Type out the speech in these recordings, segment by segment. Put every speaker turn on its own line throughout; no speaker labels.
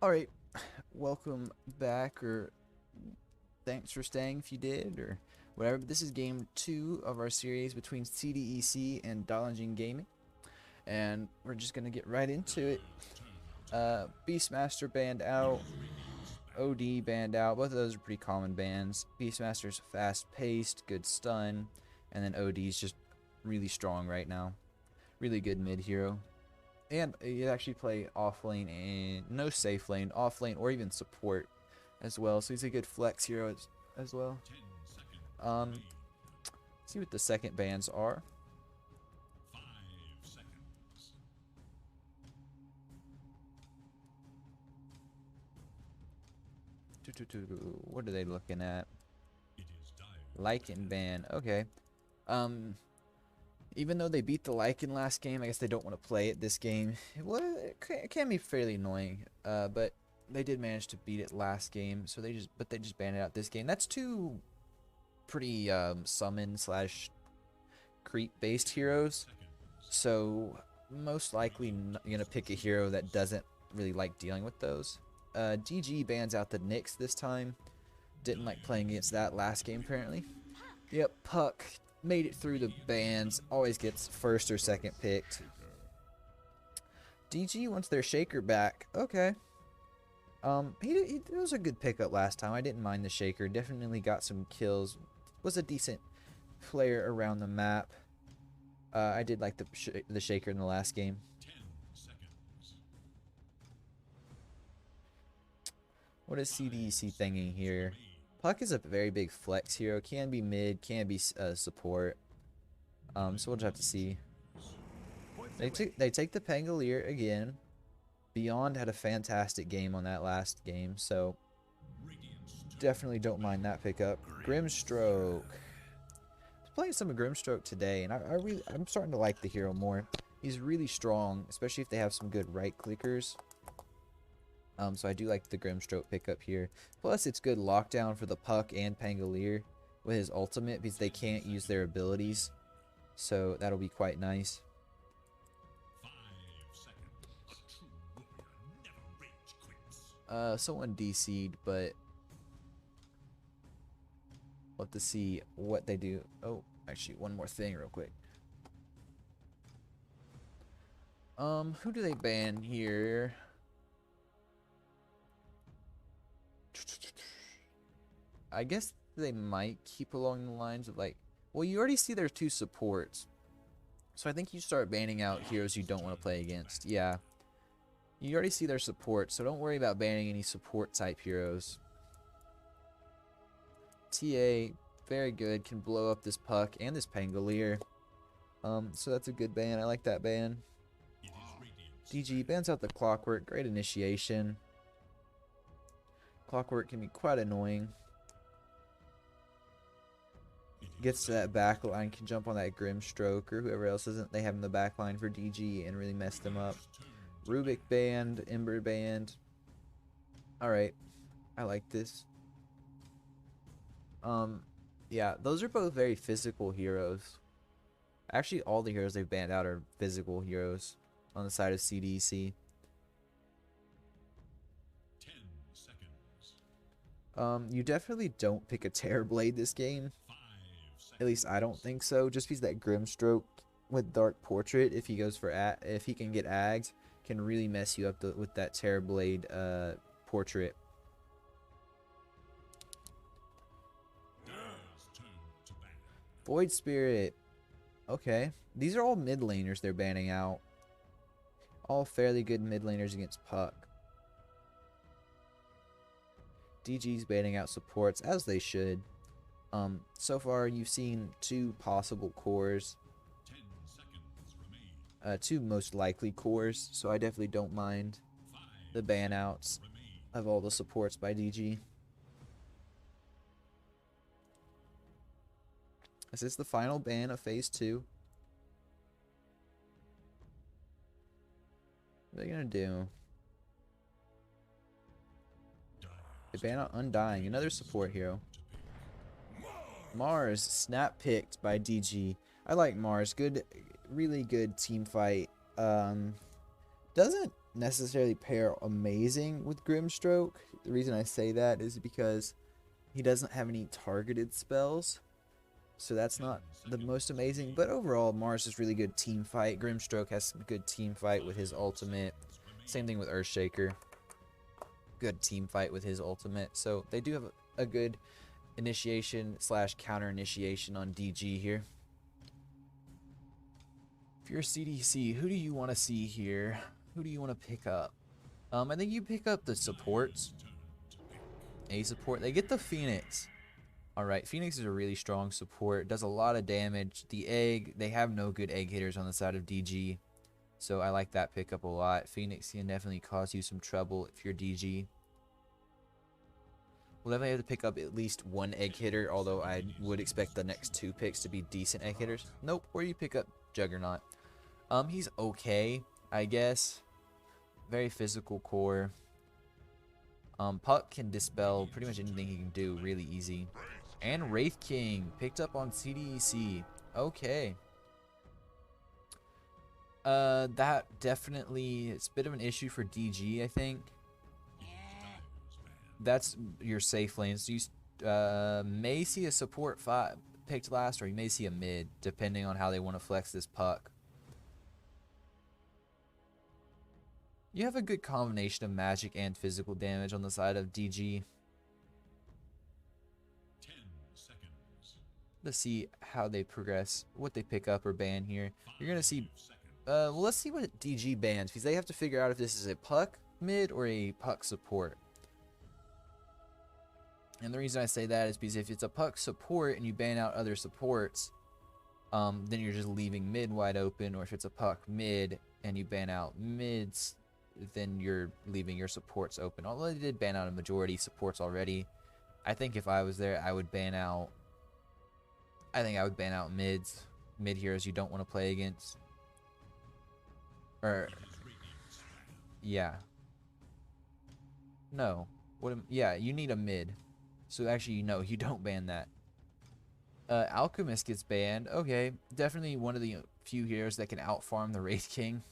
Alright, welcome back, or thanks for staying if you did, or whatever. But this is game 2 of our series between CDEC and Dalanjing Gaming, and we're just gonna get right into it. Beastmaster banned out, OD banned out. Both of those are pretty common bans. Beastmaster's fast-paced, good stun, and then OD's just really strong right now. Really good mid hero. And you actually play off lane and no safe lane, off lane, or even support as well. So he's a good flex hero as well. Let's see what the second bans are. What are they looking at? Lycan ban. Okay. Even though they beat the Lycan last game, I guess they don't want to play it this game. It can be fairly annoying, but they did manage to beat it last game, so they just banned it out this game. That's two pretty summon slash creep based heroes, so most likely gonna pick a hero that doesn't really like dealing with those. DG bans out the Nyx this time. Didn't like playing against that last game apparently. Yep, Puck made it through the bans, always gets first or second picked. DG wants their shaker back. Okay. He was a good pickup last time. I didn't mind the shaker. Definitely got some kills. Was a decent player around the map. I did like the shaker in the last game. What is CDEC thinking here? Puck is a very big flex hero. Can be mid, can be support. So we'll just have to see. They take the Pangolier again. Beyond had a fantastic game on that last game, so definitely don't mind that pickup. Grimstroke. I was playing some of Grimstroke today, and I'm starting to like the hero more. He's really strong, especially if they have some good right clickers. So I do like the Grimstroke pickup here. Plus, it's good lockdown for the Puck and Pangolier with his ultimate because they can't use their abilities. So that'll be quite nice. Someone DC'd, but we'll have to see what they do. Oh, actually, one more thing real quick. Who do they ban here? I guess they might keep along the lines of like, well, you already see there's two supports. So I think you start banning out heroes you don't want to play against. Yeah. You already see their support, so don't worry about banning any support type heroes. TA, very good, can blow up this Puck and this Pangolier. So that's a good ban. I like that ban. DG bans out the Clockwork, great initiation. Clockwork can be quite annoying. Gets to that back line, can jump on that Grimstroke or whoever else isn't they have in the back line for DG and really mess them up. Rubik band, Ember band. Alright. I like this. Yeah, those are both very physical heroes. Actually, all the heroes they've banned out are physical heroes on the side of CDC. You definitely don't pick a Terrorblade this game. At least I don't think so. Just because that Grimstroke with Dark Portrait, if he goes for if he can get agged, can really mess you up with that Terrorblade portrait. Void Spirit. Okay. These are all mid laners they're banning out. All fairly good mid laners against Puck. DG's banning out supports, as they should. So far you've seen two possible cores. Two most likely cores, so I definitely don't mind the ban outs of all the supports by DG. Is this the final ban of phase 2? What are they gonna do? They ban out Undying, another support hero. Mars, snap picked by DG. I like Mars. Good, really good team fight. Doesn't necessarily pair amazing with Grimstroke. The reason I say that is because he doesn't have any targeted spells, so that's not the most amazing. But overall, Mars is really good team fight. Grimstroke has some good team fight with his ultimate. Same thing with Earthshaker. Good team fight with his ultimate. So they do have a good initiation / counter initiation on DG here. If you're a CDC, who do you want to see here? Who do you want to pick up? I think you pick up the supports. A support. They get the Phoenix. Alright, Phoenix is a really strong support. Does a lot of damage. The egg, they have no good egg hitters on the side of DG. So I like that pickup a lot. Phoenix can definitely cause you some trouble if you're DG. We'll definitely have to pick up at least one egg hitter, although I would expect the next 2 picks to be decent egg hitters. Nope, or you pick up Juggernaut. He's okay, I guess. Very physical core. Puck can dispel pretty much anything he can do really easy. And Wraith King picked up on CDEC. Okay. That definitely, it's a bit of an issue for DG, I think. That's your safe lane. So you may see a support picked last, or you may see a mid, depending on how they want to flex this Puck. You have a good combination of magic and physical damage on the side of DG.
10 seconds.
Let's see how they progress, what they pick up or ban here. You're going to see, well, let's see what DG bans, because they have to figure out if this is a Puck mid or a Puck support. And the reason I say that is because if it's a Puck support and you ban out other supports, then you're just leaving mid wide open. Or if it's a Puck mid and you ban out mids, then you're leaving your supports open. Although they did ban out a majority supports already. I think if I was there, I would ban out... I think I would ban out mids. Mid heroes you don't want to play against. Or... yeah. No. Yeah, you need a mid. So actually, no, you don't ban that. Alchemist gets banned. Okay, definitely one of the few heroes that can outfarm the Wraith King.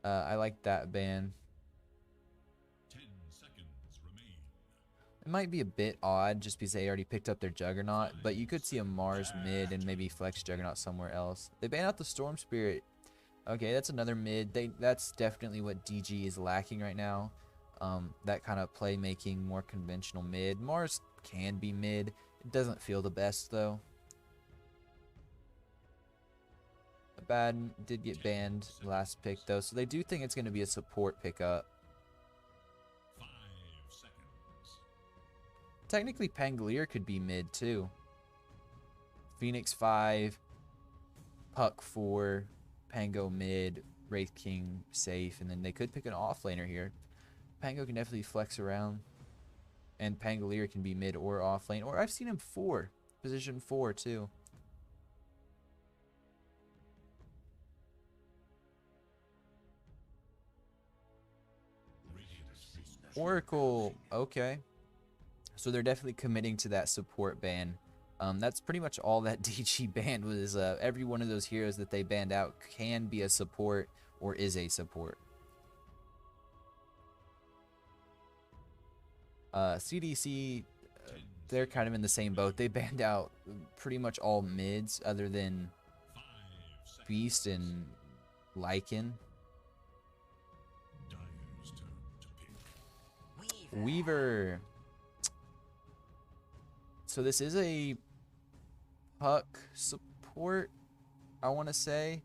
I like that ban.
10 seconds remain.
It might be a bit odd just because they already picked up their Juggernaut, but you could see a Mars mid and maybe flex Juggernaut somewhere else. They ban out the Storm Spirit. Okay, that's another mid. That's definitely what DG is lacking right now. That kind of playmaking, more conventional mid. Mars can be mid. It doesn't feel the best though. Bad did get banned last pick though, so they do think it's going to be a support pickup.
5 seconds.
Technically, Pangolier could be mid too. Phoenix 5, Puck 4, Pango mid, Wraith King safe, and then they could pick an offlaner here. Pango can definitely flex around, and Pangolier can be mid or offlane, or I've seen him position 4 too. Oracle, okay. So they're definitely committing to that support ban. That's pretty much all that DG banned was. Every one of those heroes that they banned out can be a support or is a support. CDC, they're kind of in the same boat. They banned out pretty much all mids other than Beast and Lycan. Weaver. So this is a Puck support, I want to say.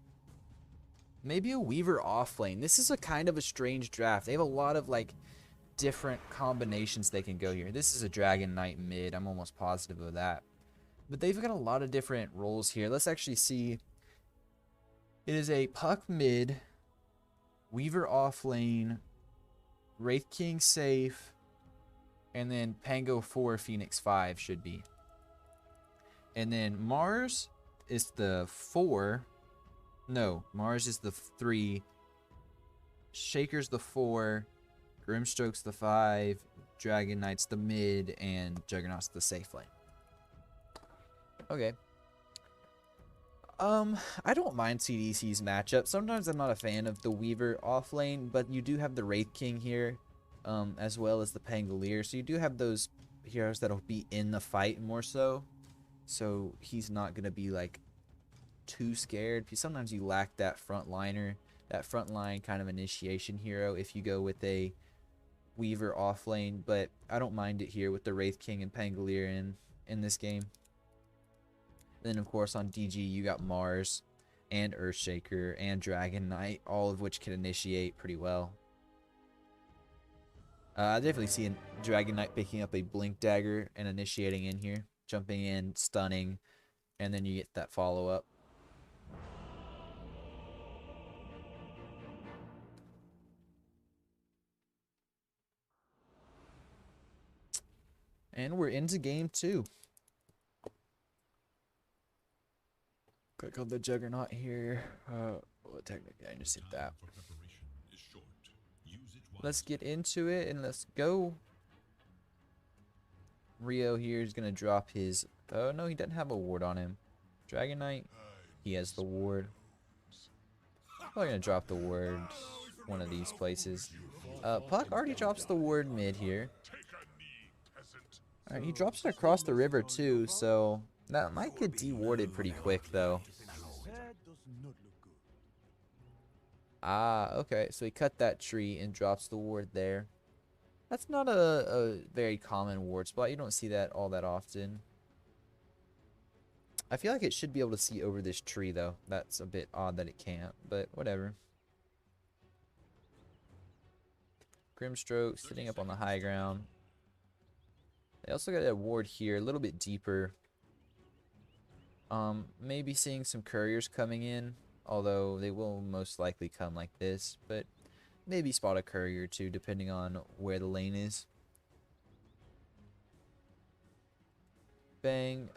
Maybe a Weaver offlane. This is a kind of a strange draft. They have a lot of like different combinations they can go here. This is a Dragon Knight mid. I'm almost positive of that. But they've got a lot of different roles here. Let's actually see. It is a Puck mid, Weaver offlane, Wraith King safe, and then Pango 4, Phoenix 5 should be. And then Mars is the 4. No, Mars is the 3. Shaker's the 4. Grimstroke's the 5. Dragon Knight's the mid. And Juggernaut's the safe lane. Okay. I don't mind CDC's matchup. Sometimes I'm not a fan of the Weaver off lane, but you do have the Wraith King here, as well as the Pangolier. So you do have those heroes that'll be in the fight more so. So he's not gonna be like too scared. Because sometimes you lack that front liner, that front line kind of initiation hero if you go with a Weaver off lane. But I don't mind it here with the Wraith King and Pangolier in this game. Then, of course, on DG, you got Mars and Earthshaker and Dragon Knight, all of which can initiate pretty well. I definitely see a Dragon Knight picking up a Blink Dagger and initiating in here, jumping in, stunning, and then you get that follow-up. And we're into game 2. Click on the Juggernaut here. Well, technically, I just hit that. Let's get into it and let's go. Rio here is going to drop his... Oh, no, he doesn't have a ward on him. Dragon Knight, he has the ward. Probably going to drop the ward one of these places. Puck already drops the ward mid here. Alright, he drops it across the river too, so that might get dewarded pretty quick though. Ah, okay, so he cut that tree and drops the ward there. That's not a very common ward spot. You don't see that all that often. I feel like it should be able to see over this tree though. That's a bit odd that it can't, but whatever. Grimstroke sitting up on the high ground. They also got a ward here, a little bit deeper. Maybe seeing some couriers coming in, although they will most likely come like this, but maybe spot a courier too, depending on where the lane is. Bang.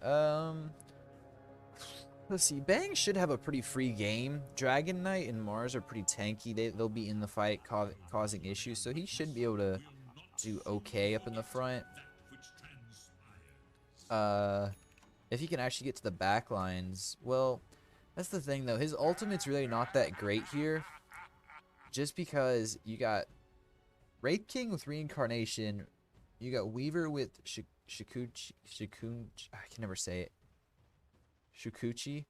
Let's see. Bang should have a pretty free game. Dragon Knight and Mars are pretty tanky. They'll be in the fight causing issues, so he should be able to do okay up in the front. If he can actually get to the back lines, well, that's the thing though. His ultimate's really not that great here, just because you got Wraith King with Reincarnation, you got Weaver with Shikuchi, I can never say it, Shukuchi,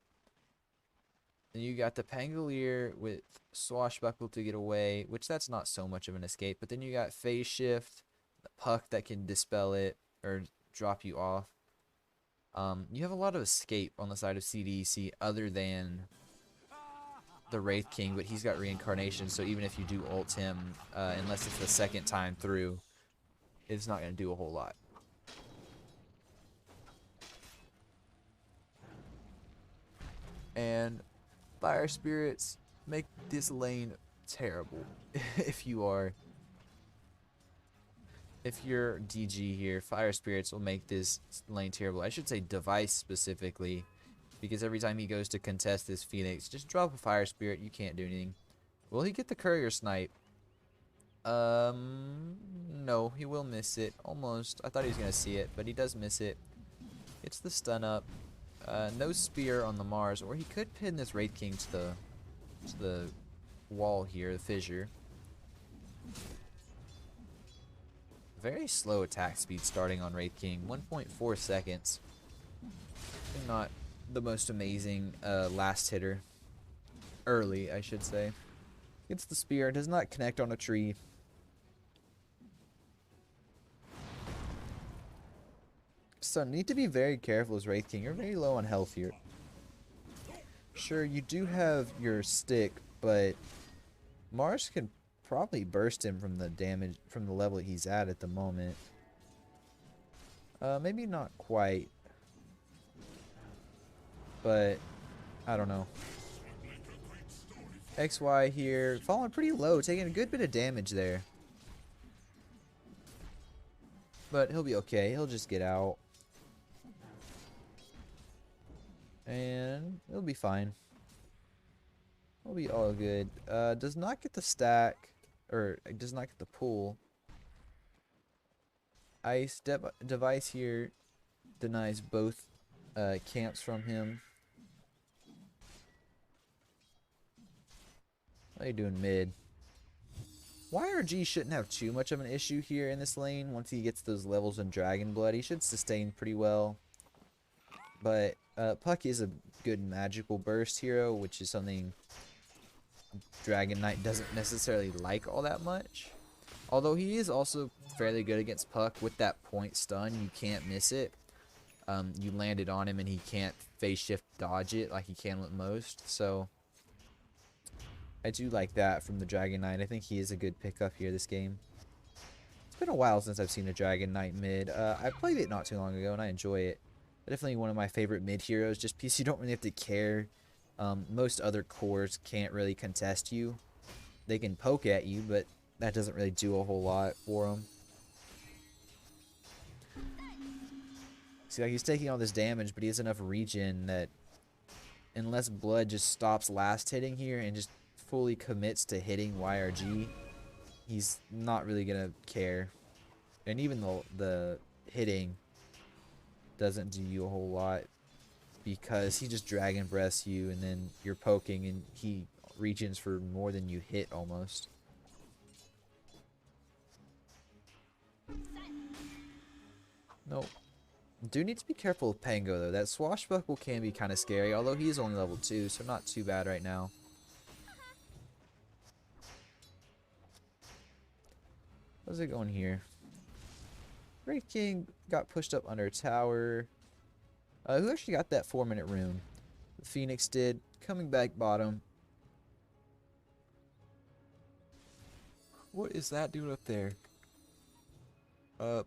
and you got the Pangolier with Swashbuckle to get away, which that's not so much of an escape, but then you got Phase Shift, the Puck that can dispel it or drop you off. You have a lot of escape on the side of CDEC other than the Wraith King, but he's got Reincarnation, so even if you do ult him, unless it's the second time through, it's not going to do a whole lot. And Fire Spirits make this lane terrible if you're DG here. Fire Spirits will make this lane terrible. I should say Device specifically, because every time he goes to contest this Phoenix, just drop a Fire Spirit, you can't do anything. Will he get the Courier Snipe? No, he will miss it. Almost. I thought he was going to see it, but he does miss it. Gets the stun up. No spear on the Mars, or he could pin this Wraith King to the wall here, the fissure. Very slow attack speed starting on Wraith King, 1.4 seconds. Not the most amazing last hitter. Early, I should say. Gets the spear, does not connect on a tree. So need to be very careful as Wraith King. You're very low on health here. Sure, you do have your stick, but Mars can probably burst him from the damage, from the level he's at the moment. Maybe not quite, but I don't know. XY here, falling pretty low, taking a good bit of damage there. But he'll be okay, he'll just get out. And it'll be fine. It'll be all good. Does not get the stack, or does not get the pull. Ice Device here denies both camps from him. How are you doing mid? YRG shouldn't have too much of an issue here in this lane. Once he gets those levels in Dragon Blood, he should sustain pretty well. But Puck is a good magical burst hero, which is something Dragon Knight doesn't necessarily like all that much. Although he is also fairly good against Puck with that point stun. You can't miss it. You land it on him and he can't phase shift dodge it like he can with most. So I do like that from the Dragon Knight. I think he is a good pickup here this game. It's been a while since I've seen a Dragon Knight mid. I played it not too long ago and I enjoy it. Definitely one of my favorite mid heroes just because you don't really have to care. Most other cores can't really contest you. They can poke at you, but that doesn't really do a whole lot for them. See, like he's taking all this damage, but he has enough regen that unless Blood just stops last hitting here and just fully commits to hitting YRG, he's not really gonna care. And even the hitting doesn't do you a whole lot because he just Dragon Breaths you and then you're poking and he regens for more than you hit almost. Nope. Do need to be careful with Pango though. That swashbuckle can be kind of scary, although he is only level 2, so not too bad right now. How's it going here? Wraith King got pushed up under a tower. Who actually got that 4-minute rune? The Phoenix did. Coming back bottom. What is that doing up there?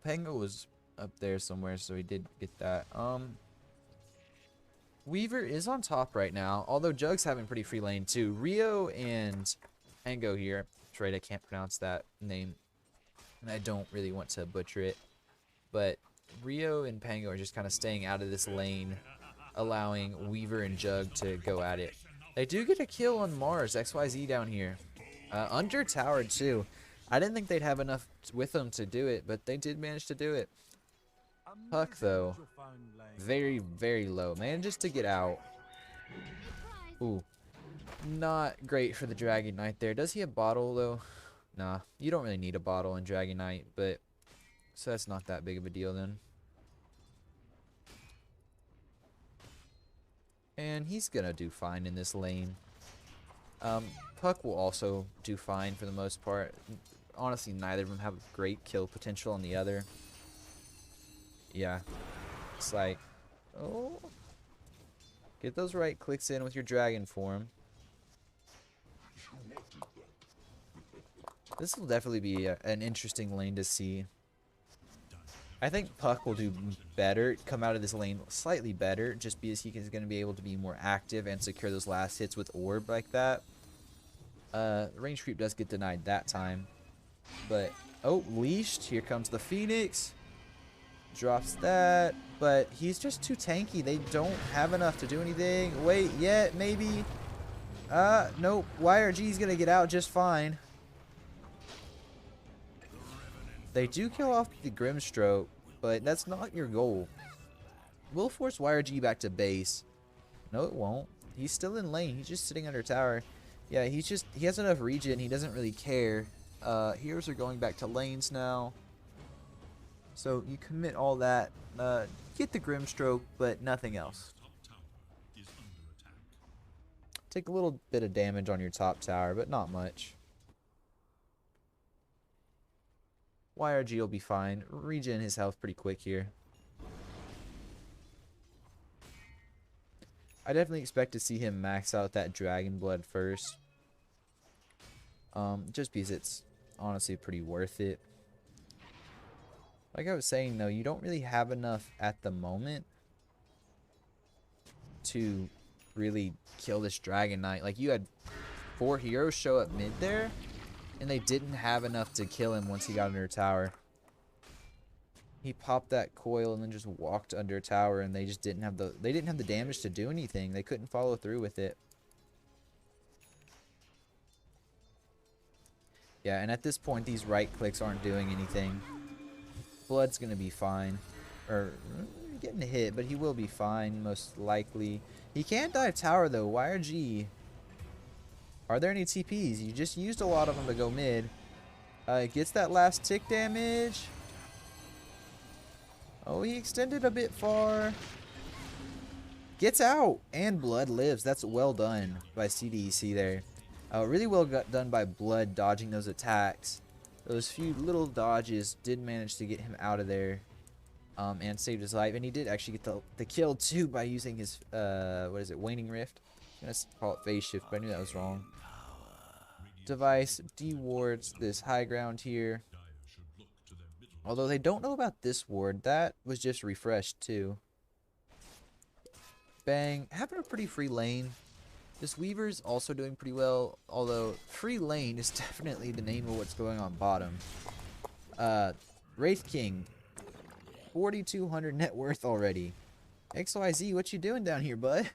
Pango was up there somewhere, so he did get that. Weaver is on top right now, although Jug's having pretty free lane too. Rio and Pango here. That's right, I can't pronounce that name. And I don't really want to butcher it. But Rio and Pango are just kind of staying out of this lane, allowing Weaver and Jug to go at it. They do get a kill on Mars, XYZ down here. Under tower too. I didn't think they'd have enough with them to do it, but they did manage to do it. Puck though, very, very low. Manages to get out. Ooh. Not great for the Dragon Knight there. Does he have bottle though? Nah, you don't really need a bottle in Dragon Knight, but so that's not that big of a deal then. And he's gonna do fine in this lane. Puck will also do fine for the most part. Honestly, neither of them have great kill potential on the other. Yeah, it's like, oh, get those right clicks in with your dragon form. This will definitely be an interesting lane to see. I think Puck will do better, come out of this lane slightly better, just because he is going to be able to be more active and secure those last hits with orb like that. Range creep does get denied that time. But, oh, leashed. Here comes the Phoenix. Drops that. But he's just too tanky. They don't have enough to do anything. Wait, yet, maybe. Nope. YRG's going to get out just fine. They do kill off the Grimstroke, but that's not your goal. We'll force YRG back to base. No, it won't. He's still in lane. He's just sitting under tower. Yeah, he has enough regen. He doesn't really care. Heroes are going back to lanes now. So you commit all that. Get the Grimstroke, but nothing else. Take a little bit of damage on your top tower, but not much. YRG will be fine. Regen his health pretty quick here. I definitely expect to see him max out that Dragon Blood first. Just because it's honestly pretty worth it. Like I was saying though, you don't really have enough at the moment to really kill this Dragon Knight. Like you had 4 heroes show up mid there, and they didn't have enough to kill him once he got under a tower. He popped that coil and then just walked under a tower, and they just didn't have the damage to do anything. They couldn't follow through with it. Yeah, and at this point these right clicks aren't doing anything. Blood's gonna be fine. Or getting hit, but he will be fine most likely. He can't dive tower though. YRG Are there any TPs? You just used a lot of them to go mid. Gets that last tick damage. Oh, he extended a bit far. Gets out, and Blood lives. That's well done by CDEC there. Really well done by Blood dodging those attacks. Those few little dodges did manage to get him out of there, and saved his life. And he did actually get the kill too by using his what is it, Waning Rift? I'm gonna call it Phase Shift, but I knew that was wrong. Device dewards this high ground here. Although they don't know about this ward, that was just refreshed too. Bang, having a pretty free lane. This Weaver's also doing pretty well, although free lane is definitely the name of what's going on bottom. Wraith King, 4,200 net worth already. XYZ, what you doing down here, bud?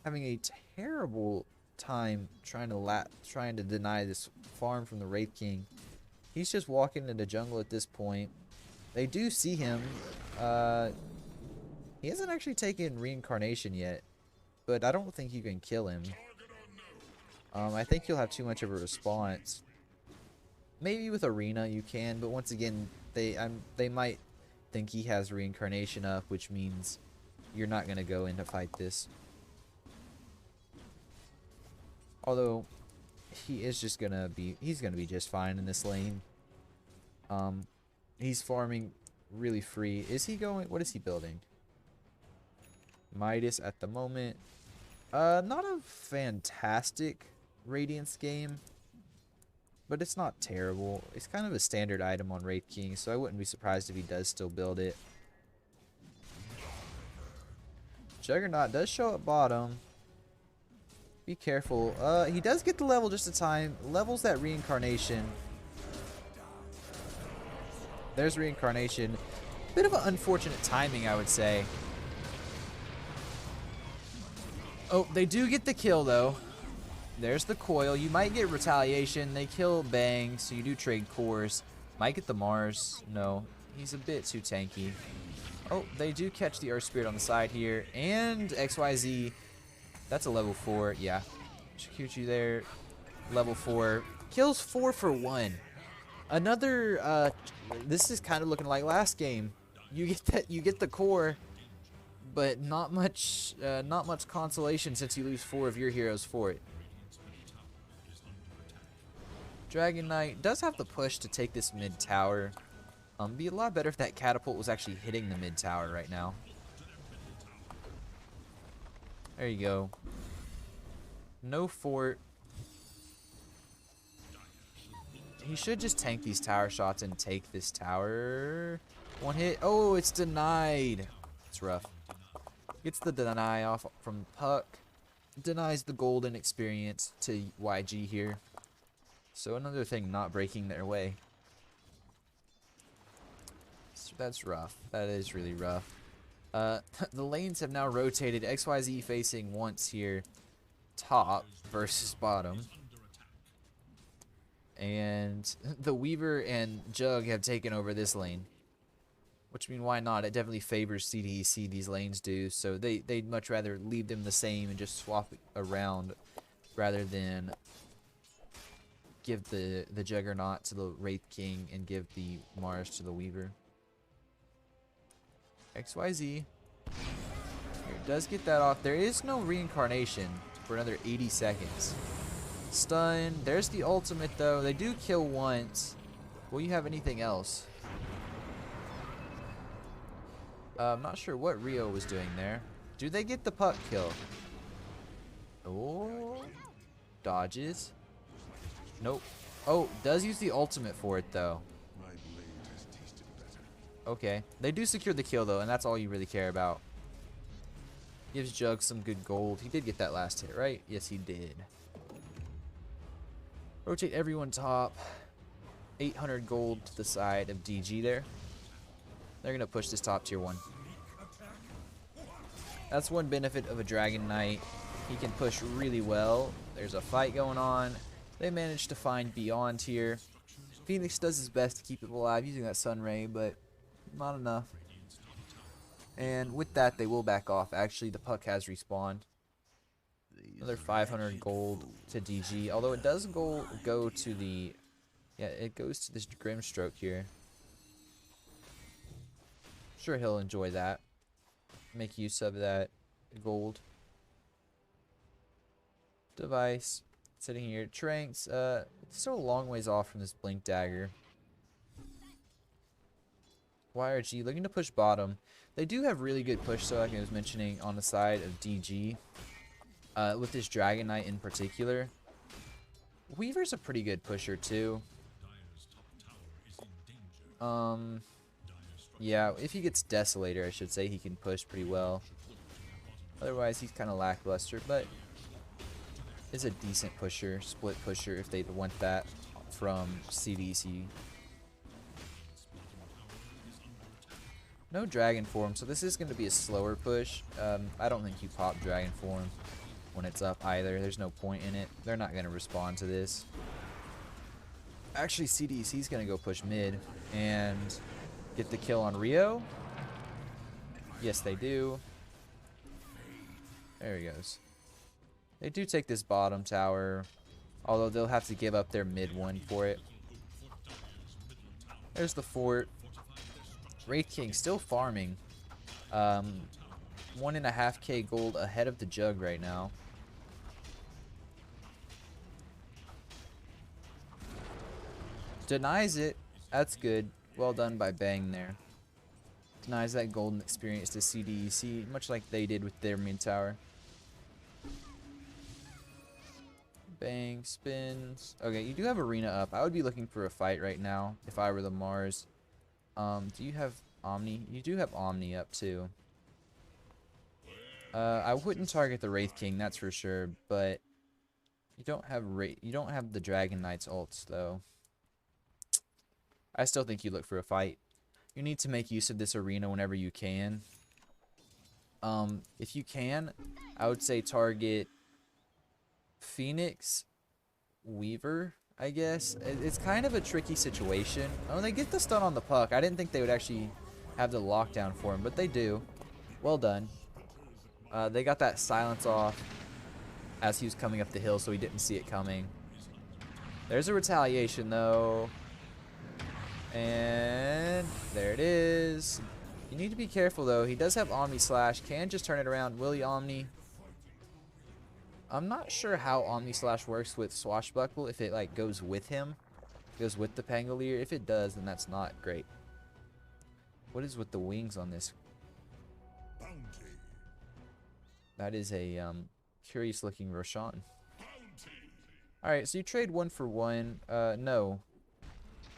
Having a terrible time trying to deny this farm from the Wraith King. He's just walking into the jungle at this point. They do see him. He hasn't actually taken reincarnation yet, but I don't think you can kill him. I think you'll have too much of a response. Maybe with arena you can, but once again, they might think he has reincarnation up, which means you're not gonna go in to fight this. Although he's gonna be just fine in this lane. He's farming really free. Is he going? What is he building? Midas at the moment. Not a fantastic Radiance game, but it's not terrible. It's kind of a standard item on Wraith King, so I wouldn't be surprised if he does still build it. Juggernaut does show up bottom. Be careful. He does get the level just in time. Levels that reincarnation. There's reincarnation. Bit of an unfortunate timing, I would say. Oh, they do get the kill, though. There's the coil. You might get retaliation. They kill Bang, so you do trade cores. Might get the Mars. No, he's a bit too tanky. Oh, they do catch the Earth Spirit on the side here. And XYZ. That's a level 4. Yeah. Shikuchi there. Level 4. Kills 4 for 1. Another, this is kind of looking like last game. You get the core, but not much consolation since you lose 4 of your heroes for it. Dragon Knight does have the push to take this mid tower. Be a lot better if that catapult was actually hitting the mid tower right now. There you go. No fort. He should just tank these tower shots and take this tower. One hit. Oh, it's denied. It's rough. Gets the deny off from Puck. Denies the golden experience to YG here. So another thing not breaking their way. So that's rough. That is really rough. The lanes have now rotated. XYZ facing once here. Top versus bottom. And the Weaver and Jug have taken over this lane. Which I mean, why not? It definitely favors CDEC, these lanes do. So they'd much rather leave them the same and just swap it around rather than give the Juggernaut to the Wraith King and give the Mars to the Weaver. XYZ. Here, does get that off. There is no reincarnation for another 80 seconds. Stun. There's the ultimate, though. They do kill once. Will you have anything else? I'm not sure what Rio was doing there. Do they get the Puck kill? Oh. Dodges. Nope. Oh, does use the ultimate for it, though. Okay. They do secure the kill, though, and that's all you really care about. Gives Jug some good gold. He did get that last hit, right? Yes, he did. Rotate everyone top. 800 gold to the side of DG there. They're going to push this top tier 1. That's one benefit of a Dragon Knight. He can push really well. There's a fight going on. They managed to find Beyond here. Phoenix does his best to keep it alive using that Sun Ray, but not enough. And with that, they will back off. Actually, the Puck has respawned. Another 500 gold to DG. Although it does go to the... Yeah, it goes to this Grimstroke here. Sure, he'll enjoy that. Make use of that gold. Device. Sitting here. Tranks. It's still a long ways off from this Blink Dagger. YRG looking to push bottom. They do have really good push, so like I was mentioning, on the side of DG. With this Dragon Knight in particular. Weaver's a pretty good pusher too. Yeah, if he gets Desolator, I should say, he can push pretty well. Otherwise, he's kind of lackluster, but is a decent pusher, split pusher if they want that from CDEC. No Dragon Form, so this is going to be a slower push. I don't think you pop Dragon Form when it's up either. There's no point in it. They're not going to respond to this. Actually, CDEC is going to go push mid and get the kill on Rio. Yes, they do. There he goes. They do take this bottom tower, although they'll have to give up their mid one for it. There's the fort. Wraith King still farming. 1.5k gold ahead of the Jug right now. Denies it. That's good. Well done by Bang there. Denies that golden experience to CDEC, much like they did with their mid tower. Bang, spins. Okay, you do have Arena up. I would be looking for a fight right now if I were the Mars. Do you have Omni? You do have Omni up too. I wouldn't target the Wraith King, that's for sure, but you don't have the Dragon Knight's ults though. I still think you look for a fight. You need to make use of this arena whenever you can. If you can, I would say target Phoenix, Weaver, I guess. It's kind of a tricky situation. Oh, they get the stun on the puck. I didn't think they would actually have the lockdown for him, but they do. Well done. They got that silence off as he was coming up the hill, so he didn't see it coming. There's a retaliation, though. And there it is. You need to be careful, though. He does have Omni Slash. Can just turn it around. Will he Omni? I'm not sure how Omni Slash works with Swashbuckle, if it like goes with him, goes with the Pangolier. If it does, then that's not great. What is with the wings on this? That is a curious looking Roshan. Alright, so you trade 1 for 1. No.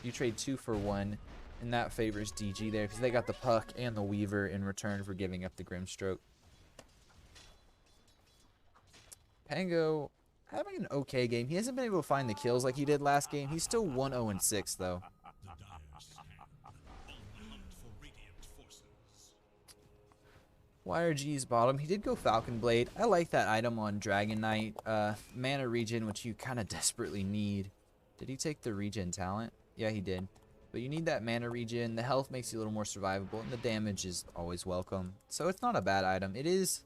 You trade 2 for 1, and that favors DG there because they got the puck and the Weaver in return for giving up the Grimstroke. Pango having an okay game. He hasn't been able to find the kills like he did last game. He's still 1-0-6 though. YRG's bottom. He did go Falcon Blade. I like that item on Dragon Knight. Mana regen, which you kind of desperately need. Did he take the regen talent? Yeah, he did. But you need that mana regen. The health makes you a little more survivable, and the damage is always welcome. So it's not a bad item. It is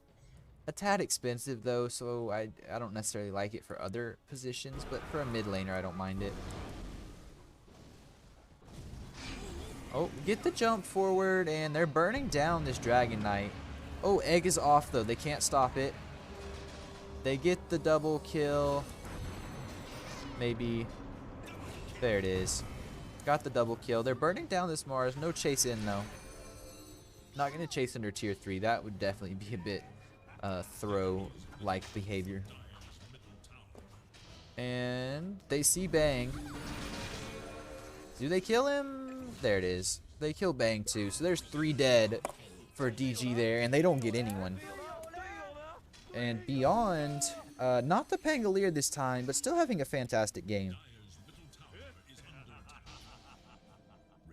a tad expensive though, so I don't necessarily like it for other positions, but for a mid laner, I don't mind it. Oh, get the jump forward, and they're burning down this Dragon Knight. Oh, egg is off though. They can't stop it. They get the double kill. Maybe. There it is. Got the double kill. They're burning down this Mars. No chase in though. Not going to chase under tier 3. That would definitely be a bit throw-like behavior. And they see Bang. Do they kill him? There it is. They kill Bang too. So there's 3 dead for DG there, and they don't get anyone. And Beyond, not the Pangolier this time, but still having a fantastic game.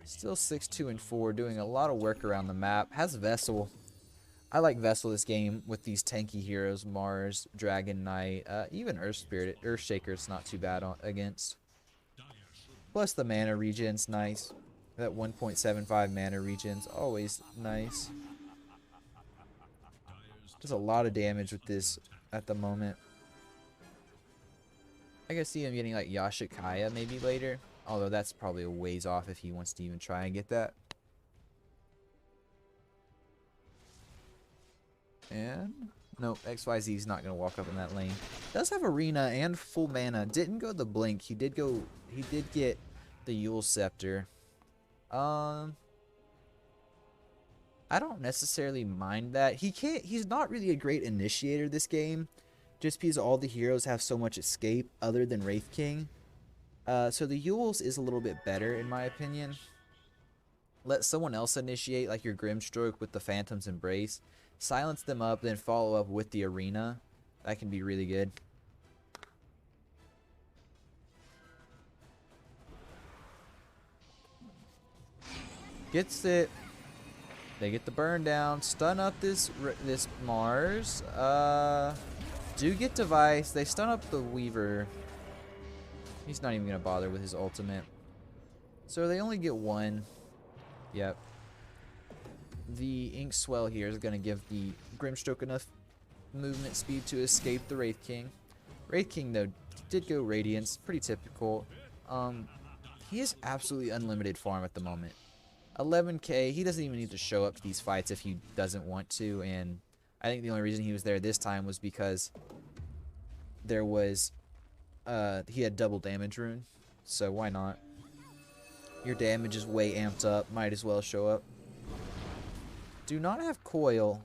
Still 6-2-4, doing a lot of work around the map. Has Vessel. I like Vessel this game with these tanky heroes, Mars, Dragon Knight, even Earth Spirit. Earthshaker's not too bad against. Plus the mana regen's nice. That 1.75 mana regen's always nice. Does a lot of damage with this at the moment. I could see him getting like Yashikaya maybe later. Although that's probably a ways off if he wants to even try and get that. And nope, XYZ is not gonna walk up in that lane. Does have arena and full mana. Didn't go the blink. He did get the Yule Scepter. I don't necessarily mind that. He's not really a great initiator this game, just because all the heroes have so much escape other than Wraith King. So the Yule's is a little bit better in my opinion. Let someone else initiate, like your Grimstroke with the Phantom's Embrace. Silence them up, then follow up with the arena. That can be really good. Gets it. They get the burn down. Stun up this Mars. Do get device. They stun up the Weaver. He's not even gonna bother with his ultimate. So they only get one. Yep. The Ink Swell here is gonna give the Grimstroke enough movement speed to escape the Wraith King. Wraith King though did go Radiance, pretty typical. He has absolutely unlimited farm at the moment. 11k, he doesn't even need to show up to these fights if he doesn't want to, and I think the only reason he was there this time was because there was he had double damage rune, so why not? Your damage is way amped up, might as well show up. Do not have coil,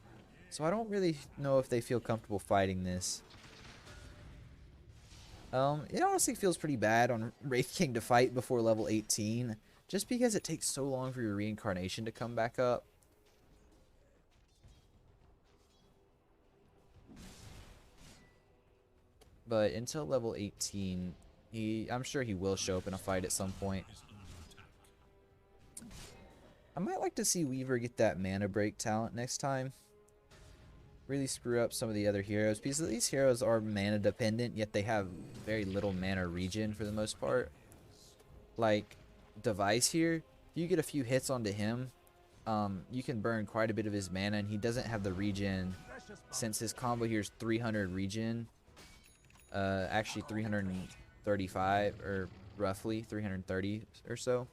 so I don't really know if they feel comfortable fighting this. It honestly feels pretty bad on Wraith King to fight before level 18, just because it takes so long for your reincarnation to come back up. But until level 18, I'm sure he will show up in a fight at some point. I might like to see Weaver get that mana break talent next time. Really screw up some of the other heroes, because these heroes are mana dependent, yet they have very little mana regen for the most part. Like Device here, if you get a few hits onto him, you can burn quite a bit of his mana, and he doesn't have the regen since his combo here is 300 regen. Actually 335, or roughly 330 or so.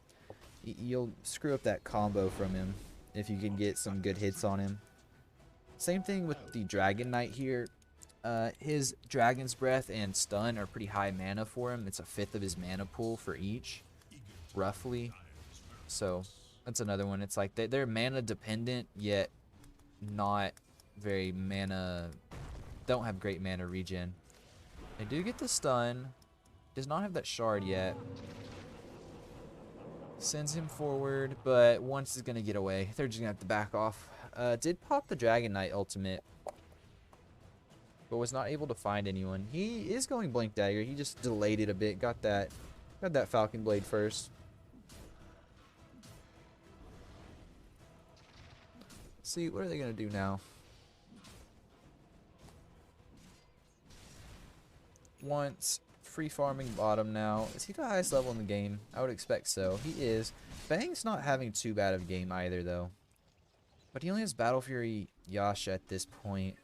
You'll screw up that combo from him if you can get some good hits on him. Same thing with the Dragon Knight here. His Dragon's Breath and Stun are pretty high mana for him. It's a fifth of his mana pool for each, roughly. So that's another one. It's like they're mana dependent, yet not very mana, don't have great mana regen. They do get the stun. Does not have that shard yet. Sends him forward, but once is gonna get away. They're just gonna have to back off. Did pop the Dragon Knight ultimate, but was not able to find anyone. He is going Blink Dagger. He just delayed it a bit. Got that Falcon Blade first. Let's see, what are they gonna do now? Once free farming bottom now. Is he the highest level in the game? I would expect so. He is. Bang's not having too bad of a game either though. But he only has Battle Fury Yasha at this point.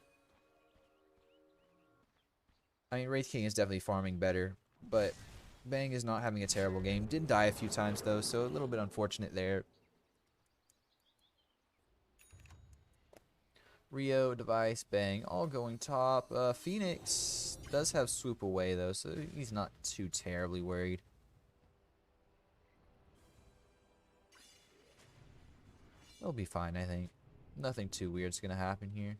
I mean, Wraith King is definitely farming better, but Bang is not having a terrible game. Did die a few times though, so a little bit unfortunate there. Rio, Device, Bang, all going top. Phoenix does have Swoop Away though, so he's not too terribly worried. They'll be fine, I think. Nothing too weird's gonna happen here.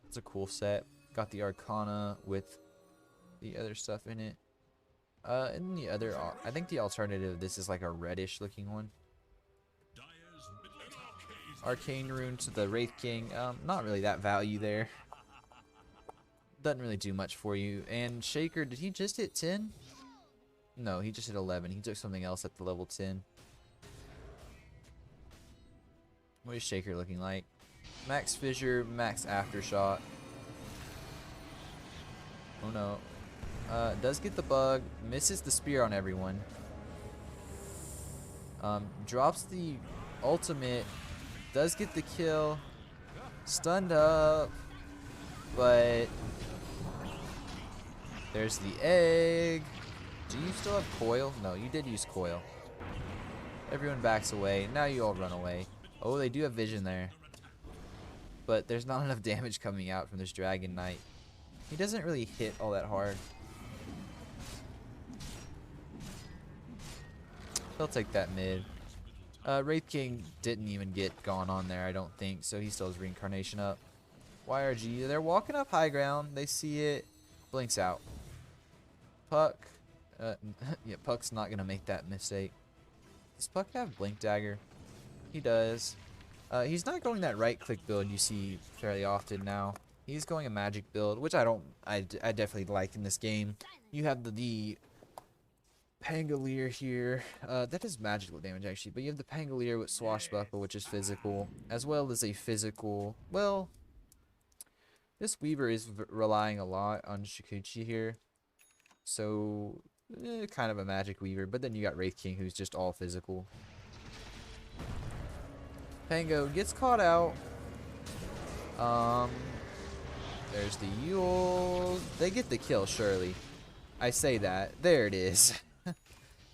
It's a cool set. Got the Arcana with the other stuff in it. And the other, I think the alternative, this is like a reddish looking one. Arcane Rune to the Wraith King. Not really that value there. Doesn't really do much for you. And Shaker, did he just hit 10? No, he just hit 11. He took something else at the level 10. What is Shaker looking like? Max Fissure, Max Aftershock. Oh no. Does get the bug. Misses the spear on everyone. Drops the ultimate. Does get the kill. Stunned up. but there's the egg. Do you still have coil? No, you did use coil. Everyone backs away. Now you all run away. Oh, they do have vision there. But there's not enough damage coming out from this Dragon Knight. He doesn't really hit all that hard. He'll take that mid. Wraith King didn't even get gone on there, I don't think, so he still has Reincarnation up. YRG, they're walking up high ground. They see it. Blinks out. Puck. Yeah, Puck's not going to make that mistake. Does Puck have Blink Dagger? He does. He's not going that right-click build you see fairly often now. He's going a magic build, which I definitely like in this game. You have the Pangolier here. That is magical damage, actually. But you have the Pangolier with Swashbuckle, which is physical, as well as a physical... Well, this Weaver is relying a lot on Shikuchi here. So, kind of a magic Weaver. But then you got Wraith King, who's just all physical. Pango gets caught out. There's the Yule. They get the kill, surely. I say that. There it is.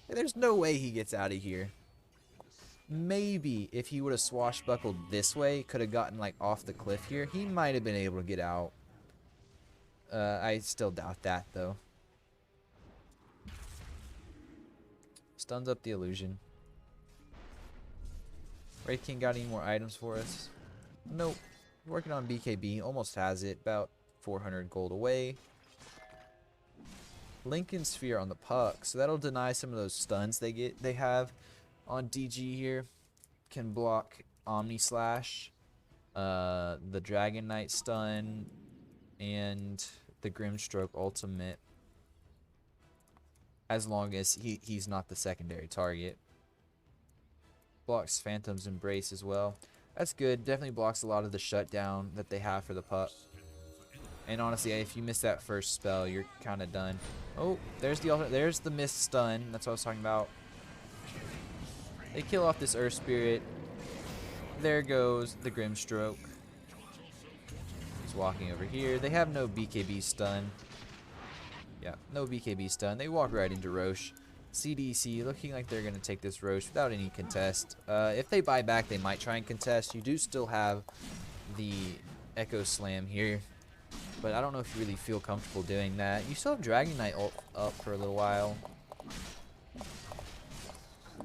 There's no way he gets out of here. Maybe if he would have swashbuckled this way, could have gotten like off the cliff here, he might have been able to get out. I still doubt that though. Stuns up the illusion. Wraith King got any more items for us? Nope. Working on BKB, almost has it. About 400 gold away. Lincoln Sphere on the Puck, so that'll deny some of those stuns they have on DG here. Can block Omni Slash, the Dragon Knight stun, and the Grimstroke ultimate, as long as he's not the secondary target. Blocks Phantom's Embrace as well. That's good. Definitely blocks a lot of the shutdown that they have for the Puck. And honestly, if you miss that first spell, you're kind of done. Oh, there's the missed stun. That's what I was talking about. They kill off this Earth Spirit. There goes the Grimstroke. He's walking over here. They have no BKB stun. Yeah, no BKB stun. They walk right into Roche. CDEC looking like they're going to take this Roche without any contest. If they buy back, they might try and contest. You do still have the Echo Slam here. But I don't know if you really feel comfortable doing that. You still have Dragon Knight up for a little while.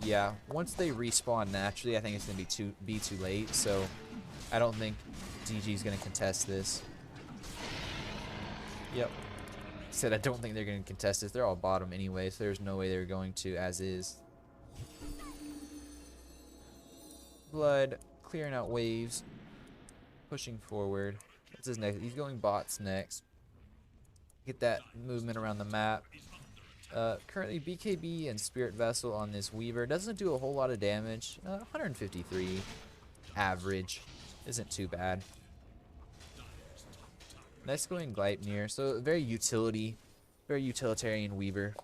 Yeah, once they respawn naturally, I think it's going to be too late. So I don't think DG is going to contest this. Yep. Said I don't think they're going to contest this. They're all bottom anyway, so there's no way they're going to as is. Blood clearing out waves, pushing forward. What's his next? He's going bots next. Get that movement around the map. Currently BKB and Spirit Vessel on this Weaver doesn't do a whole lot of damage. 153 average, isn't too bad. Next going Gleipnir, so very utilitarian Weaver.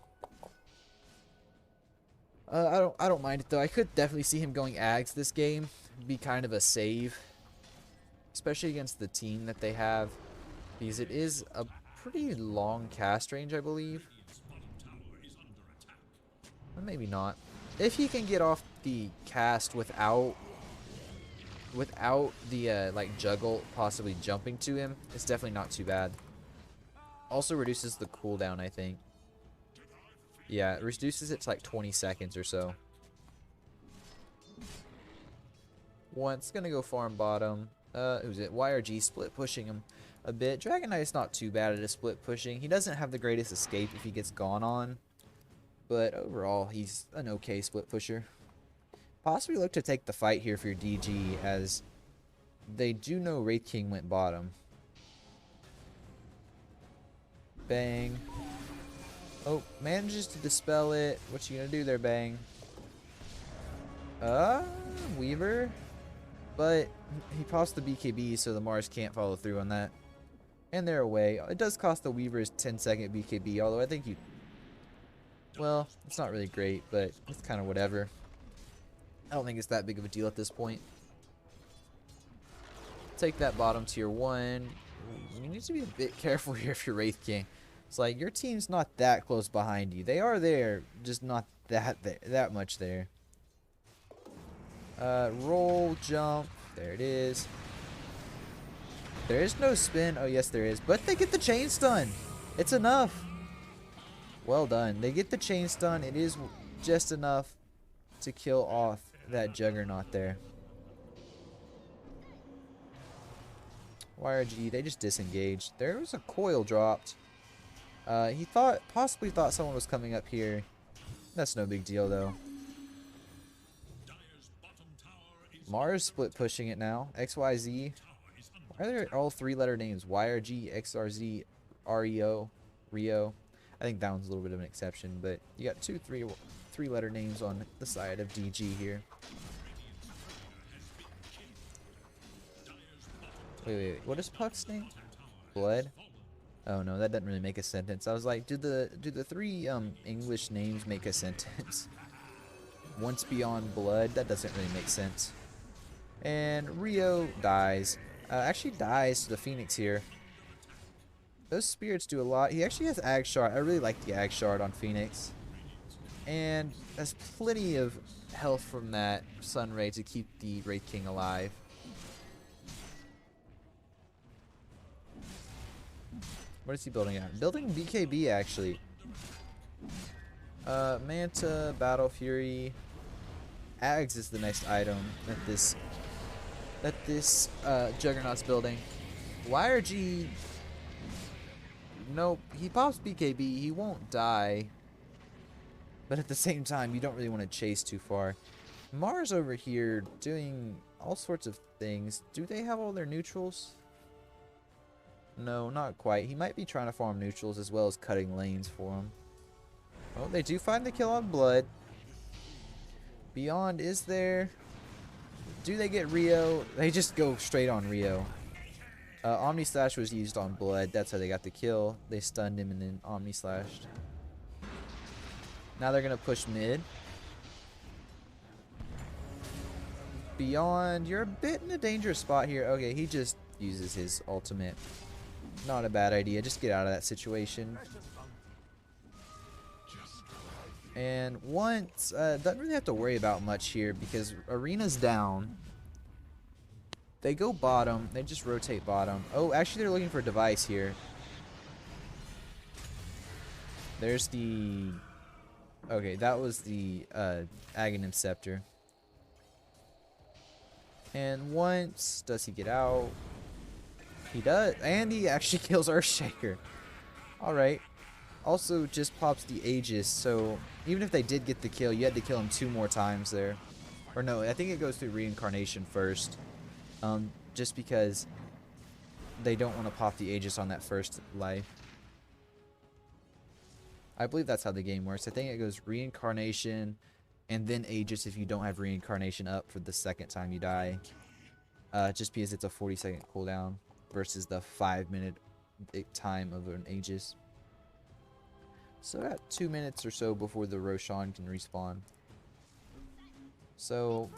I don't mind it though. I could definitely see him going Ags this game. Be kind of a save, especially against the team that they have, because it is a pretty long cast range, I believe. Or maybe not. If he can get off the cast without the like juggle possibly jumping to him, it's definitely not too bad. Also reduces the cooldown, I think. Yeah, it reduces it to like 20 seconds or so. Once gonna go farm bottom. Who's it? YRG split pushing him a bit. Dragon Knight is not too bad at a split pushing. He doesn't have the greatest escape if he gets gone on, but overall he's an okay split pusher. Possibly look to take the fight here for your DG, as they do know Wraith King went bottom. Bang. Oh, manages to dispel it. What you gonna do there, Bang? Weaver? But he cost the BKB, so the Mars can't follow through on that. And they're away. It does cost the Weaver's 10-second BKB, although I think you... Well, it's not really great, but it's kind of whatever. I don't think it's that big of a deal at this point. Take that bottom tier 1. You need to be a bit careful here if you're Wraith King. It's like your team's not that close behind you. They are there, just not that much there. Roll, jump. There it is. There is no spin. Oh, yes, there is. But they get the chain stun. It's enough. Well done. They get the chain stun. It is just enough to kill off that Juggernaut there. YRG, they just disengaged. There was a coil dropped. He possibly thought someone was coming up here. That's no big deal, though. Mars split pushing it now. XYZ. Why are there all three-letter names? YRG, XRZ, REO, Rio. I think that one's a little bit of an exception, but you got three-letter names on the side of DG here. Wait. What is Puck's name? Blood? Oh no, that doesn't really make a sentence. I was like, do the three English names make a sentence? Once beyond blood, that doesn't really make sense. And Rio dies. Actually dies to the Phoenix here. Those spirits do a lot. He actually has Ag Shard. I really like the Ag Shard on Phoenix. And has plenty of health from that Sun Ray to keep the Wraith King alive. What is he building at? Building BKB actually. Manta, Battle Fury. Ags is the next item that this Juggernaut's building. YRG, nope, he pops BKB, he won't die. But at the same time, you don't really want to chase too far. Mars over here doing all sorts of things. Do they have all their neutrals? No, not quite. He might be trying to farm neutrals as well as cutting lanes for him. Well, they do find the kill on Blood. Beyond is there. Do they get Rio? They just go straight on Rio. Omni Slash was used on Blood. That's how they got the kill. They stunned him and then Omni Slashed. Now they're going to push mid. Beyond, you're a bit in a dangerous spot here. Okay, he just uses his ultimate. Not a bad idea. Just get out of that situation. And once, doesn't really have to worry about much here because Arena's down. They go bottom. They just rotate bottom. Oh, actually they're looking for a device here. There's the... Okay, that was the Aghanim Scepter. And once, does he get out? He does, and he actually kills Earthshaker. Alright. Also just pops the Aegis, so even if they did get the kill, you had to kill him 2 more times there. Or no, I think it goes through Reincarnation first. Just because they don't want to pop the Aegis on that first life. I believe that's how the game works. I think it goes Reincarnation and then Aegis if you don't have Reincarnation up for the second time you die. Just because it's a 40-second cooldown versus the 5-minute time of an Aegis. So about 2 minutes or so before the Roshan can respawn. So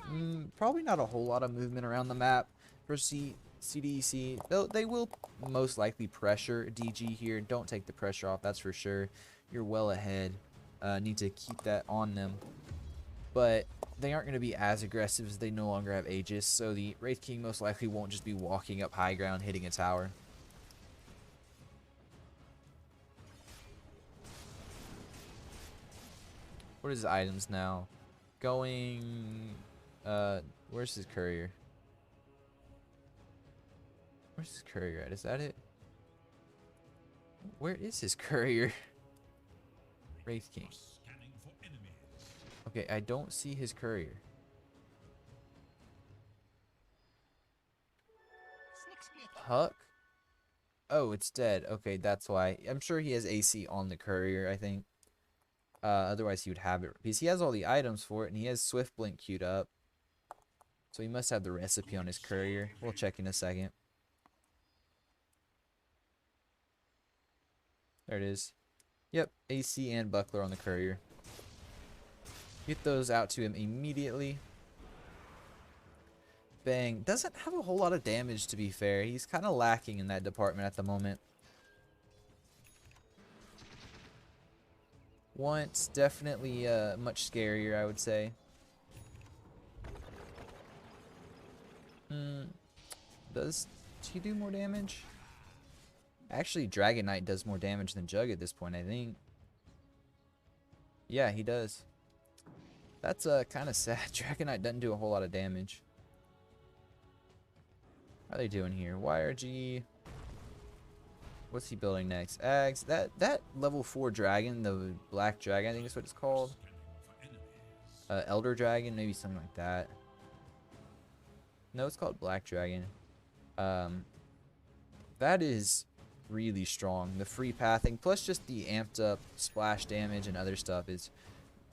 probably not a whole lot of movement around the map for CDEC. Though they will most likely pressure DG here. Don't take the pressure off, that's for sure. You're well ahead. Need to keep that on them. But they aren't going to be as aggressive as they no longer have Aegis. So the Wraith King most likely won't just be walking up high ground hitting a tower. What is his items now? Going... where's his courier? Where's his courier at? Is that it? Where is his courier? Wraith King. Okay, I don't see his courier. Huck? Oh, it's dead. Okay, that's why. I'm sure he has AC on the courier, I think. Otherwise he would have it. Because he has all the items for it, and he has Swift Blink queued up. So he must have the recipe on his courier. We'll check in a second. There it is. Yep, AC and Buckler on the courier. Get those out to him immediately. Bang doesn't have a whole lot of damage, to be fair. He's kind of lacking in that department at the moment. Once, definitely much scarier, I would say. Does he do more damage? Actually, Dragon Knight does more damage than Jug at this point, I think. Yeah, he does. That's kind of sad. Dragon Knight doesn't do a whole lot of damage. How are they doing here? YRG. What's he building next? Ags. That level 4 dragon, the black dragon, I think is what it's called. Elder dragon, maybe something like that. No, it's called black dragon. That is really strong. The free pathing plus just the amped up splash damage and other stuff is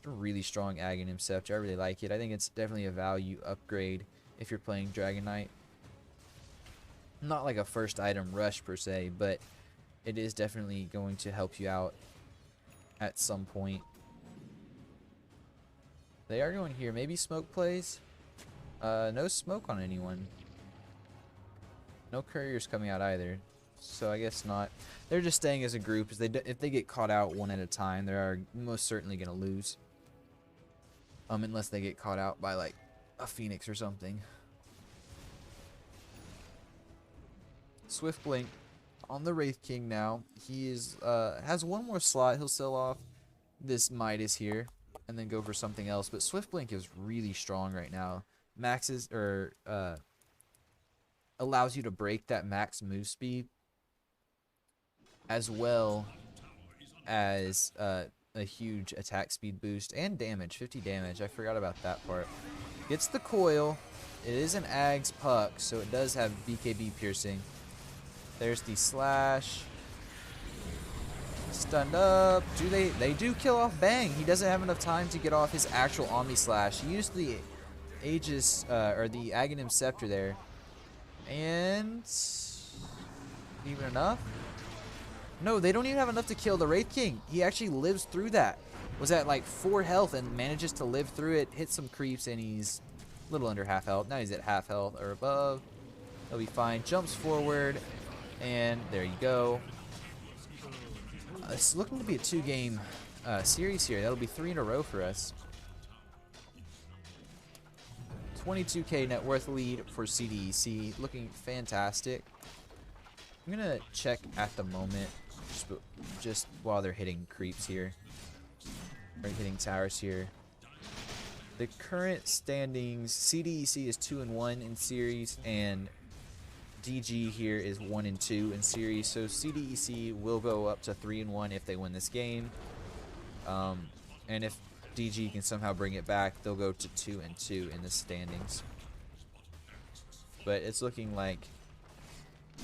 a really strong Aghanim Scepter. I really like it. I think it's definitely a value upgrade if you're playing Dragon Knight. Not like a first item rush per se, but it is definitely going to help you out at some point. They are going here. Maybe smoke plays. No smoke on anyone. No couriers coming out either. So I guess not. They're just staying as a group. If they get caught out one at a time, they are most certainly going to lose. Unless they get caught out by like a Phoenix or something. Swift Blink on the Wraith King now. He is has one more slot. He'll sell off this Midas here and then go for something else. But Swift Blink is really strong right now. Maxes or allows you to break that max move speed, as well as a huge attack speed boost and damage, 50 damage. I forgot about that part. Gets the coil. It is an Ag's puck, so it does have BKB piercing. There's the slash. Stunned up. They do kill off Bang. He doesn't have enough time to get off his actual Omni Slash. He used the Aegis or the Aghanim Scepter there. And even enough? No, they don't even have enough to kill the Wraith King. He actually lives through that. Was at like 4 health and manages to live through it. Hit some creeps and he's a little under half health. Now he's at half health or above. He'll be fine. Jumps forward. And there you go. It's looking to be a 2-game series here. That'll be 3 in a row for us. 22k net worth lead for CDEC. Looking fantastic. I'm going to check at the moment. Just while they're hitting creeps here. Or hitting towers here. The current standings, CDEC is 2-1 in series, and DG here is 1-2 in series. So CDEC will go up to 3-1 if they win this game. And if DG can somehow bring it back, they'll go to 2-2 in the standings. But it's looking like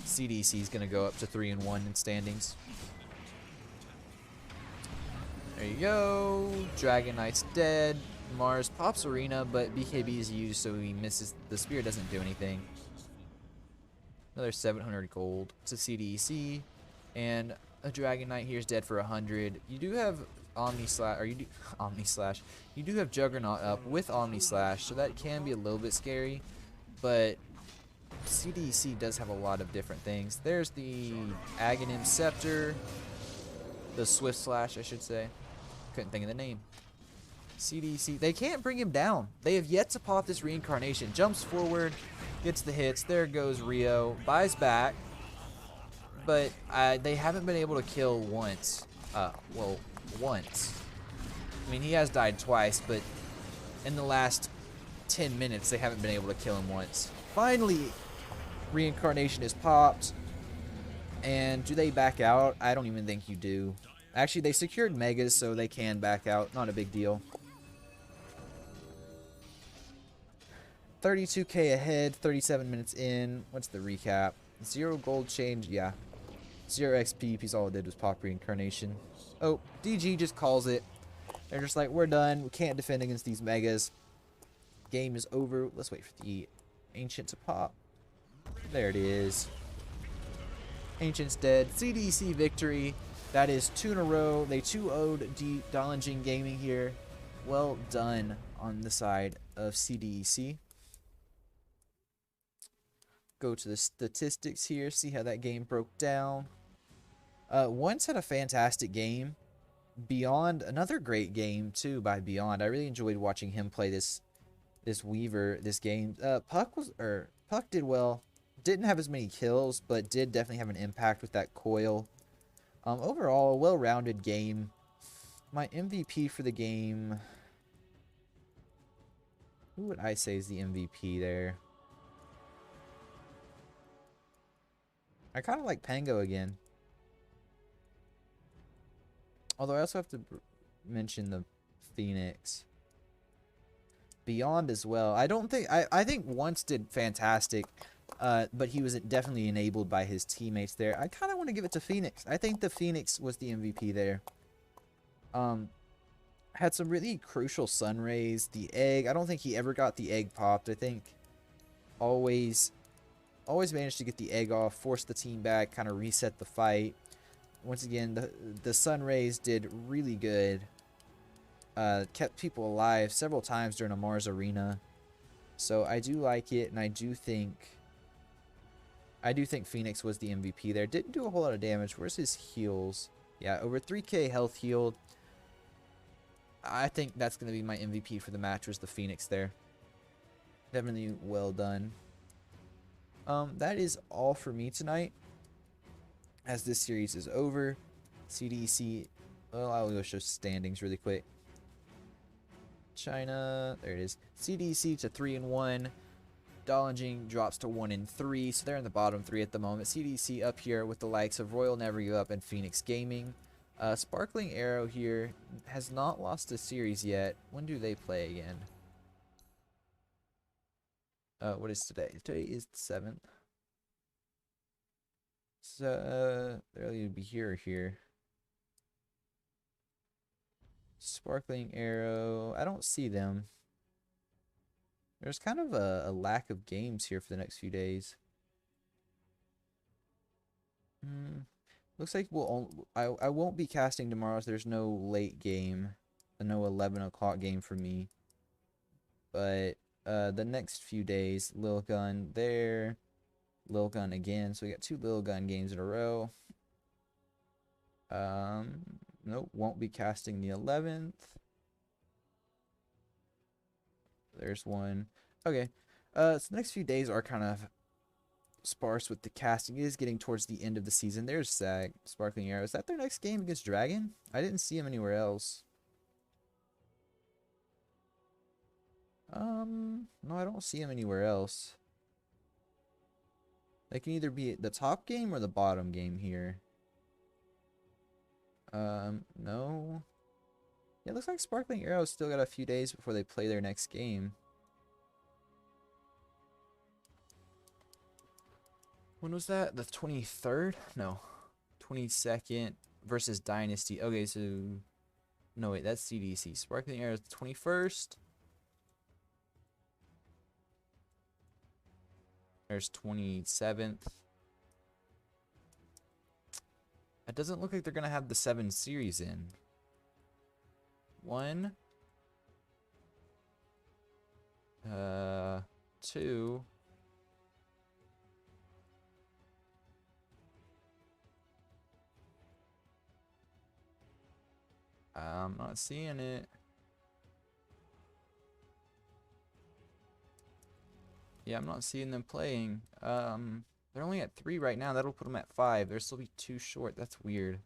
CDC is going to go up to 3-1 in standings. There you go. Dragon Knight's dead. Mars pops Arena, but BKB is used, so he misses. The spear doesn't do anything. Another 700 gold to CDEC. And a Dragon Knight here is dead for 100. You do have Omni Slash, or you do Omni Slash. You do have Juggernaut up with Omni Slash, so that can be a little bit scary. But CDEC does have a lot of different things. There's the Aghanim Scepter, the Swift Slash, I should say. Couldn't think of the name. CDEC, they can't bring him down. They have yet to pop this reincarnation. Jumps forward, gets the hits. There goes Rio. Buys back. But they haven't been able to kill once. Well, once. I mean, he has died twice, but in the last 10 minutes, they haven't been able to kill him once. Finally, reincarnation is popped. And do they back out? I don't even think you do. Actually, they secured Megas, so they can back out. Not a big deal. 32k ahead, 37 minutes in. What's the recap? 0 gold change, yeah. 0 XP, because all it did was pop reincarnation. Oh, DG just calls it. They're just like, we're done. We can't defend against these Megas. Game is over. Let's wait for the Ancient to pop. There it is. Ancient's dead. CDC victory. That is 2 in a row. They 2-0'd Dalanjing Gaming here. . Well done on the side of CDEC. go to the statistics here, see how that game broke down. Once had a fantastic game. Beyond, another great game too by Beyond. I really enjoyed watching him play this Weaver this game. Puck did well. Didn't have as many kills, but did definitely have an impact with that coil. Overall, a well-rounded game. My MVP for the game. Who would I say is the MVP there? I kind of like Pango again. Although I also have to mention the Phoenix. Beyond as well. I think Once did fantastic, but he was definitely enabled by his teammates there. I kind of want to give it to Phoenix. I think the Phoenix was the MVP there. Had some really crucial sun rays. The egg, I don't think he ever got the egg popped. I think always managed to get the egg off, force the team back, kind of reset the fight. Once again, the sun rays did really good. Kept people alive several times during a Mars arena. So I do like it, and I do think Phoenix was the MVP there. Didn't do a whole lot of damage. Where's his heals? Yeah, over 3k health healed. I think that's going to be my MVP for the match, was the Phoenix there. Definitely well done. That is all for me tonight. As this series is over, CDEC, well, I'll go show standings really quick. China, there it is. CDEC to 3-1. Dalanjing drops to 1-3, so they're in the bottom 3 at the moment. CDEC up here with the likes of Royal Never Give Up and Phoenix Gaming. Sparkling Arrow here has not lost a series yet. When do they play again? What is today? Today is the 7th. So they'll either be here or here. Sparkling Arrow, I don't see them. There's kind of a lack of games here for the next few days. Looks like I won't be casting tomorrow, so there's no late game. No 11 o'clock game for me. But the next few days, Lil Gun there. Lil Gun again. So we got 2 Lil Gun games in a row. Nope, won't be casting the 11th. There's one. Okay. So the next few days are kind of sparse with the casting. It is getting towards the end of the season. There's Sag, Sparkling Arrow. Is that their next game against Dragon? I didn't see him anywhere else. No, I don't see him anywhere else. They can either be the top game or the bottom game here. No. Yeah, it looks like Sparkling Arrow's still got a few days before they play their next game. When was that? The 23rd? No. 22nd versus Dynasty. Okay, so... No, wait, that's CDC. Sparkling Arrow's the 21st. There's 27th. It doesn't look like they're going to have the 7 series in. 1. 2. I'm not seeing it. Yeah, I'm not seeing them playing. They're only at 3 right now. That'll put them at 5. They'll still be too short. That's weird.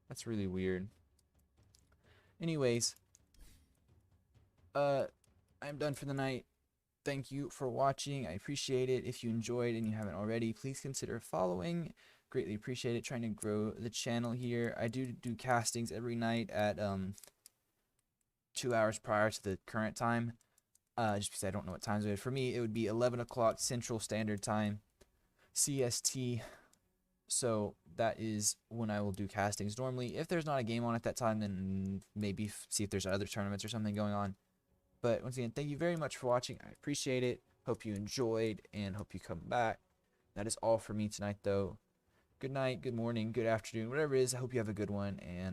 That's really weird. Anyways, I'm done for the night. Thank you for watching. I appreciate it. If you enjoyed and you haven't already, please consider following. Greatly appreciate it. Trying to grow the channel here. I do castings every night at 2 hours prior to the current time. Just because I don't know what times it is. For me, it would be 11 o'clock Central Standard Time, CST. So that is when I will do castings normally. If there's not a game on at that time, then maybe see if there's other tournaments or something going on. But once again, thank you very much for watching. I appreciate it. Hope you enjoyed and hope you come back. That is all for me tonight, though. Good night, good morning, good afternoon, whatever it is. I hope you have a good one, and